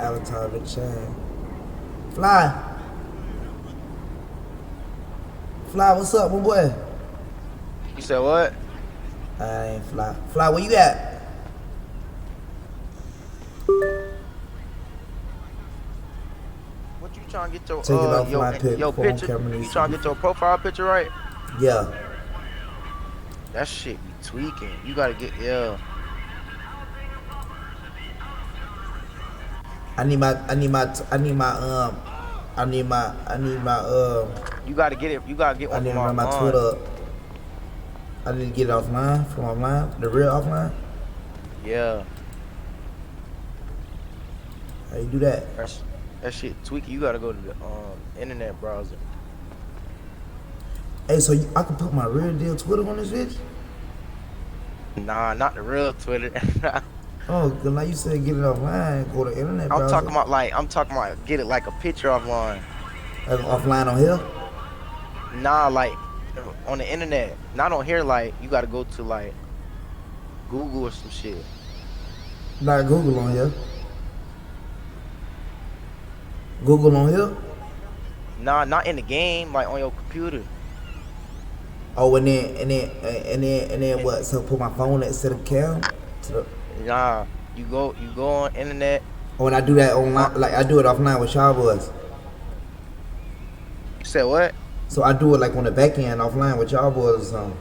avatar of a chain. Fly. Fly, what's up, my boy? You said what? I ain't Fly. Fly, where you at? What you trying to get your Take it off my pic, your phone picture? camera You needs to trying be. to get your profile picture right? Yeah. That shit be tweaking. You gotta get I need my You gotta get it. You gotta get I one need from to run my offline. Twitter. I need to get it offline, from offline, the real offline. Yeah. How you do that? That shit tweaking. You gotta go to the internet browser. Hey, so I can put my real deal Twitter on this bitch? Nah, not the real Twitter. Oh, cause like you said, get it offline, go to internet browser. I'm talking about get it like a picture offline. Like offline on here? Nah, like on the internet. Not on here. Like you gotta go to like Google or some shit. Not Google on here. Google on here? Nah, not in the game. Like on your computer. Oh, and then what? So put my phone next to the cam? To the, Nah, you go on internet. oh, when I do that Find, online, like I do it offline with y'all boys. you said what? So I do it like on the back end offline with y'all boys or something.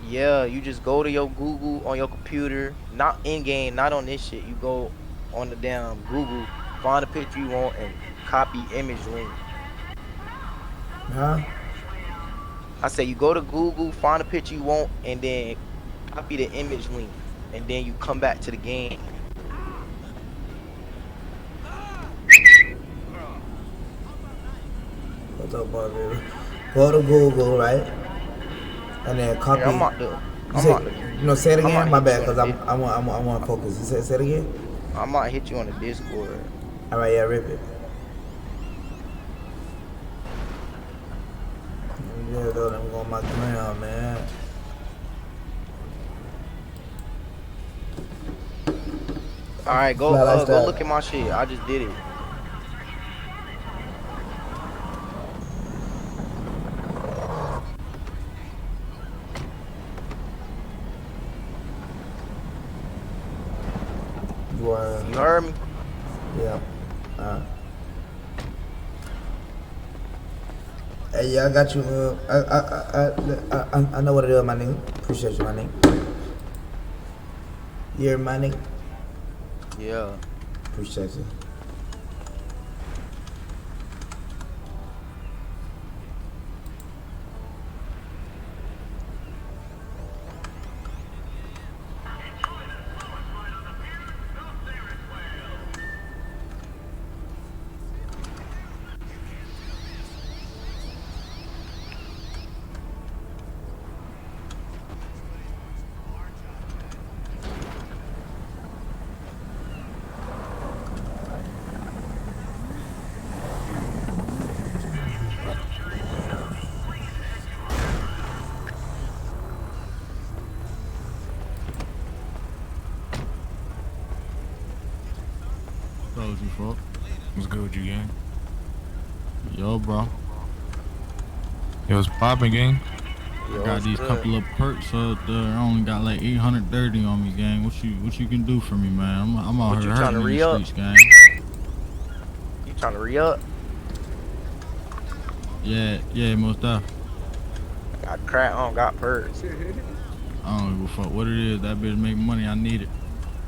Yeah, you just go to your Google on your computer, not in game, not on this shit. You go on the damn Google, find the picture you want, and copy image link. Huh? I say you go to Google, find the picture you want, and then copy the image link, and then you come back to the game. What's up, baby? Go to Google, right? And then Here, copy. You I'm say, about to, say it I'm about again. to My hit you bad, on the cause I want to focus. You say it again. I'm about to hit you on the Discord. All right, yeah, rip it. Yeah, though, let me go on my ground, man. All right, Fly go lifestyle. look at my shit. I just did it. You are, You heard me? yeah. Hey, yeah, I got you. I know what it is, my nigga. Appreciate you, my nigga. You're my nigga. Yeah. Appreciate you. Told you, fuck. What's good with you, gang? Yo, bro. Yo, what's poppin', gang? I Yo, got it's these good. couple of perks up there. I only got like 830 on me, gang. What you can do for me, man? I'm out What here you trying to hurting in the re-up? streets, gang. You trying to re-up? Yeah, most def. Got crack on, got perks. I don't give a fuck what it is. That bitch make money. I need it.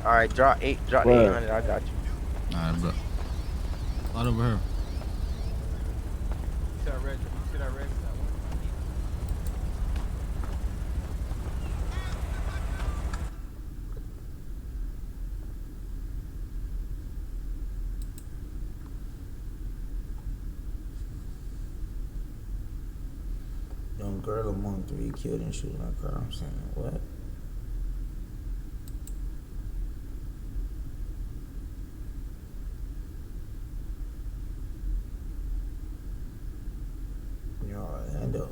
All right, drop the What? 800. I got you. Alright, bro. Right over here. Young girl among 3 killed and shooting a car. I'm saying, what? Y'all, hand up.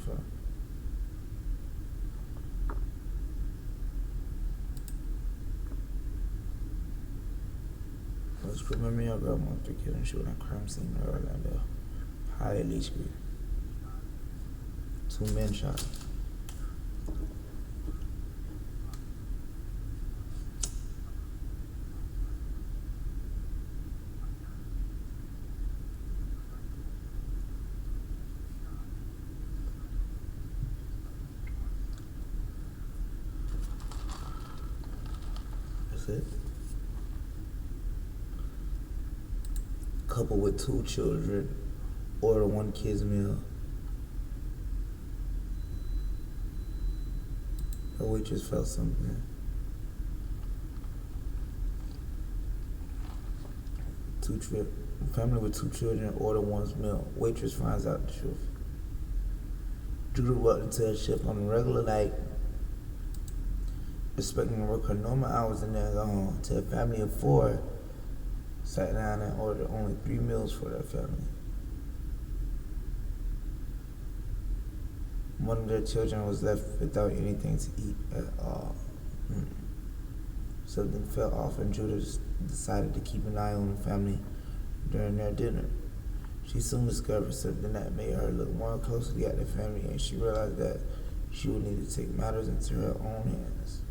Sure. Just remember your grandma after killing shooting a crime scene in Orlando. Highly least group. 2 men shot. That's it. Couple with 2 children order 1 kid's meal. The waitress felt something. Family with 2 children order 1's meal. Waitress finds out the truth. Judah walked into her shift on a regular night, expecting to work her normal hours and then go home. To a family of 4, sat down and ordered only 3 meals for their family. One of their children was left without anything to eat at all. Something fell off and Judah decided to keep an eye on the family during their dinner. She soon discovered something that made her look more closely at the family, and she realized that she would need to take matters into her own hands.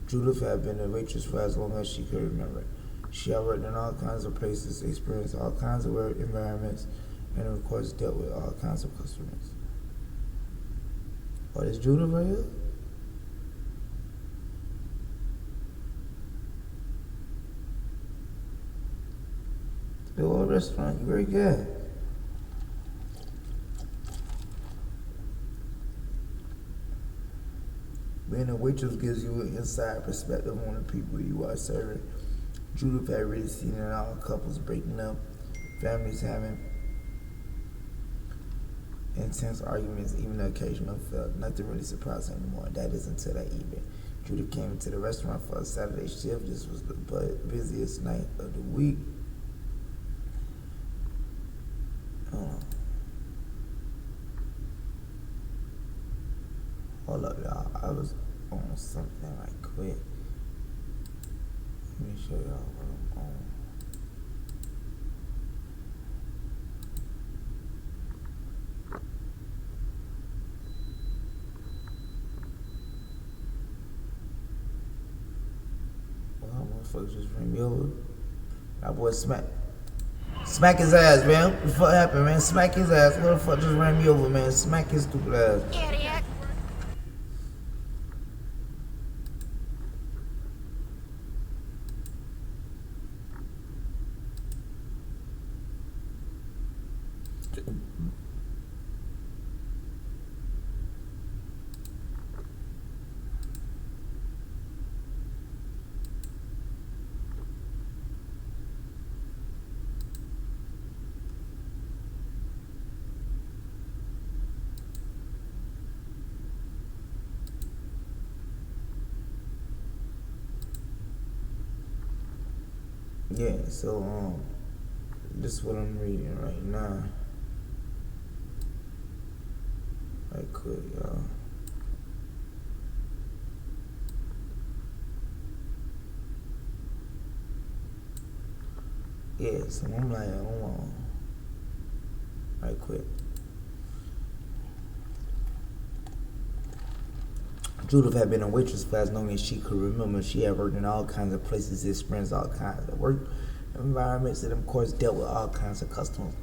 Judith had been a waitress for as long as she could remember. She had worked in all kinds of places, experienced all kinds of work environments, and of course dealt with all kinds of customers. What is Judith right here? The old restaurant, you very good. Being a waitress gives you an inside perspective on the people you are serving. Judith had really seen it all, couples breaking up, families having intense arguments, even the occasional fight. Nothing really surprised her anymore. That is until that evening. Judith came into the restaurant for a Saturday shift. This was the busiest night of the week. Hold up, y'all. I was on something right quick. Let me show y'all what I'm on. Well, motherfuckers just ran me over. That boy Smack his ass, man. What the fuck happened, man? Smack his ass. What the fuck just ran me over, man? Smack his stupid ass. Idiot. Yeah, so this is what I'm reading right now. Right quick, y'all. Yeah, so I'm like, hold on. Right quick. Judith had been a waitress for as long as she could remember. She had worked in all kinds of places, experienced all kinds of work environments, and of course dealt with all kinds of customers.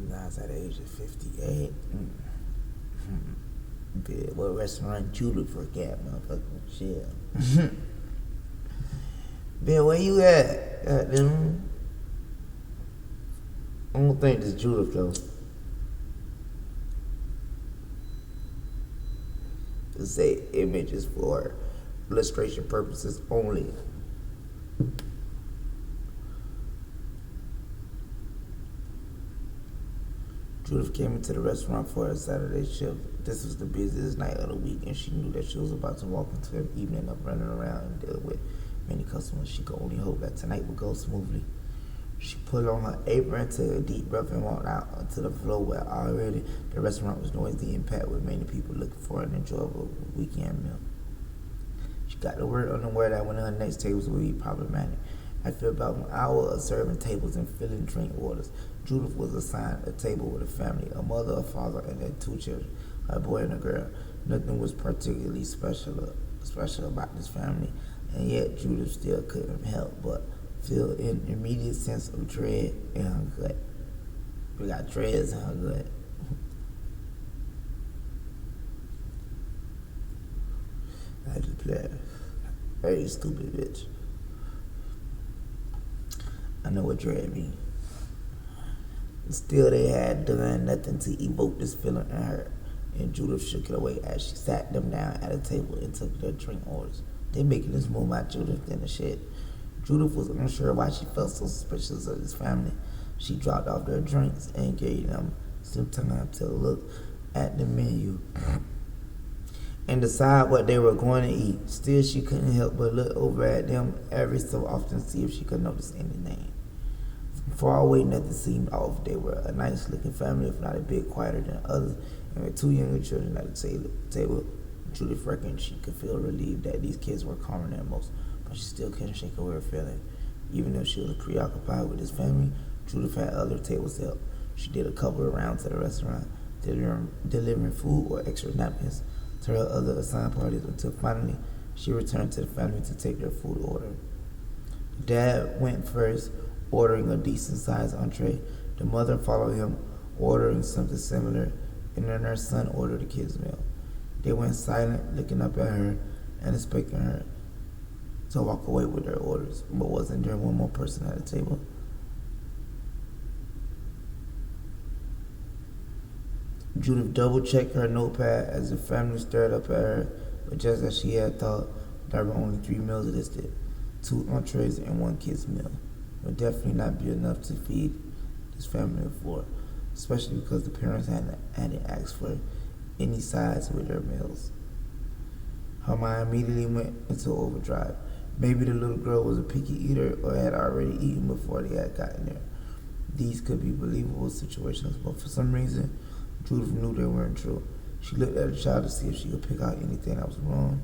Guys at the age of 58. Bill, what restaurant Judith forgot, motherfucker? Shit. Bill, where you at? Goddamn. I don't think this Judith though. To say images for illustration purposes only. Judith came into the restaurant for a Saturday shift. This was the busiest night of the week, and she knew that she was about to walk into an evening of running around and dealing with many customers. She could only hope that tonight would go smoothly. She put on her apron, took a deep breath, and walked out onto the floor where already the restaurant was noisy and packed with many people looking for an enjoyable weekend meal. She got the word on the word that one of her next tables would be problematic. After about an hour of serving tables and filling drink orders, Judith was assigned a table with a family, a mother, a father, and their 2 children, a boy and a girl. Nothing was particularly special about this family, and yet Judith still couldn't help but feel an immediate sense of dread in her gut. We got dreads in her gut. I just played. Very stupid bitch. I know what dread means. Still, they had done nothing to evoke this feeling in her, and Judith shook it away as she sat them down at a table and took their drink orders. They making this move about Judith in the shit. Judith was unsure why she felt so suspicious of this family. She dropped off their drinks and gave them some time to look at the menu and decide what they were going to eat. Still, she couldn't help but look over at them every so often to see if she could notice anything. From far away, nothing seemed off. They were a nice-looking family, if not a bit quieter than others, and with 2 younger children at the table. Judith reckoned she could feel relieved that these kids were calmer than most, but she still couldn't shake a weird feeling. Even though she was preoccupied with this family, Judith had other tables to help. She did a couple of rounds to the restaurant, delivering food or extra napkins to her other assigned parties until finally she returned to the family to take their food order. Dad went first, ordering a decent-sized entree. The mother followed him, ordering something similar, and then her son ordered a kid's meal. They went silent, looking up at her and expecting her to walk away with their orders. But wasn't there one more person at the table? Judith double-checked her notepad as the family stared up at her, but just as she had thought, there were only 3 meals listed. 2 entrees and 1 kid's meal would definitely not be enough to feed this family of 4, especially because the parents hadn't asked for any sides with their meals. Her mind immediately went into overdrive. Maybe the little girl was a picky eater or had already eaten before they had gotten there. These could be believable situations, but for some reason, Judith knew they weren't true. She looked at the child to see if she could pick out anything that was wrong.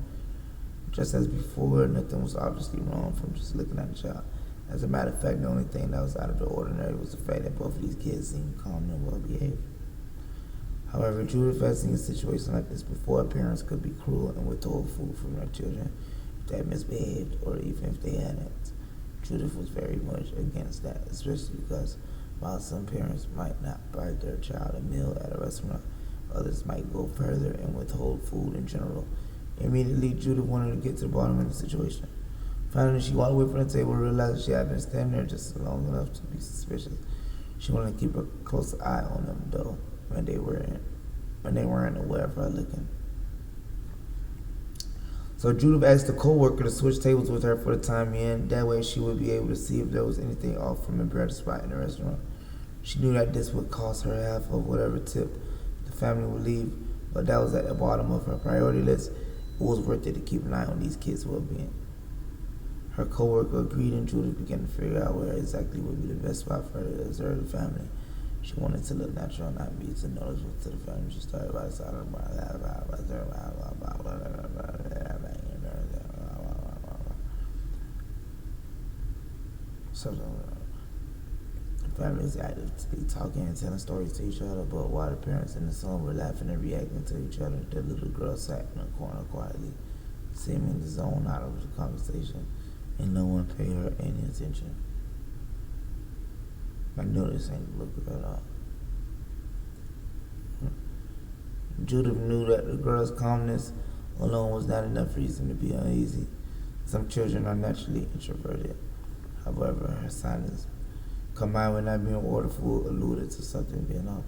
Just as before, nothing was obviously wrong from just looking at the child. As a matter of fact, the only thing that was out of the ordinary was the fact that both of these kids seemed calm and well behaved. However, Judith had seen a situation like this before. Parents could be cruel and withhold food from their children if they misbehaved, or even if they hadn't. Judith was very much against that, especially because while some parents might not buy their child a meal at a restaurant, others might go further and withhold food in general. Immediately, Judith wanted to get to the bottom of the situation. Finally, she walked away from the table and realized she had been standing there just long enough to be suspicious. She wanted to keep a close eye on them, though, when they weren't aware of her looking. So Judith asked a co-worker to switch tables with her for the time being. That way she would be able to see if there was anything off from a better spot in the restaurant. She knew that this would cost her half of whatever tip the family would leave, but that was at the bottom of her priority list. It was worth it to keep an eye on these kids' well-being. Her co-worker agreed, and Judith began to figure out where exactly would be the best spot for her to observe the family. She wanted to look natural, not be too noticeable to the family. She started by the side of the the family was actively talking and telling stories to each other, but while the parents and the son were laughing and reacting to each other, the little girl sat in a corner quietly, seeming to zone out of the conversation, and no one paid her any attention. I knew this ain't look at all. Judith knew that the girl's calmness alone was not enough reason to be uneasy. Some children are naturally introverted. However, her silence, combined with not being ordered food, alluded to something being off.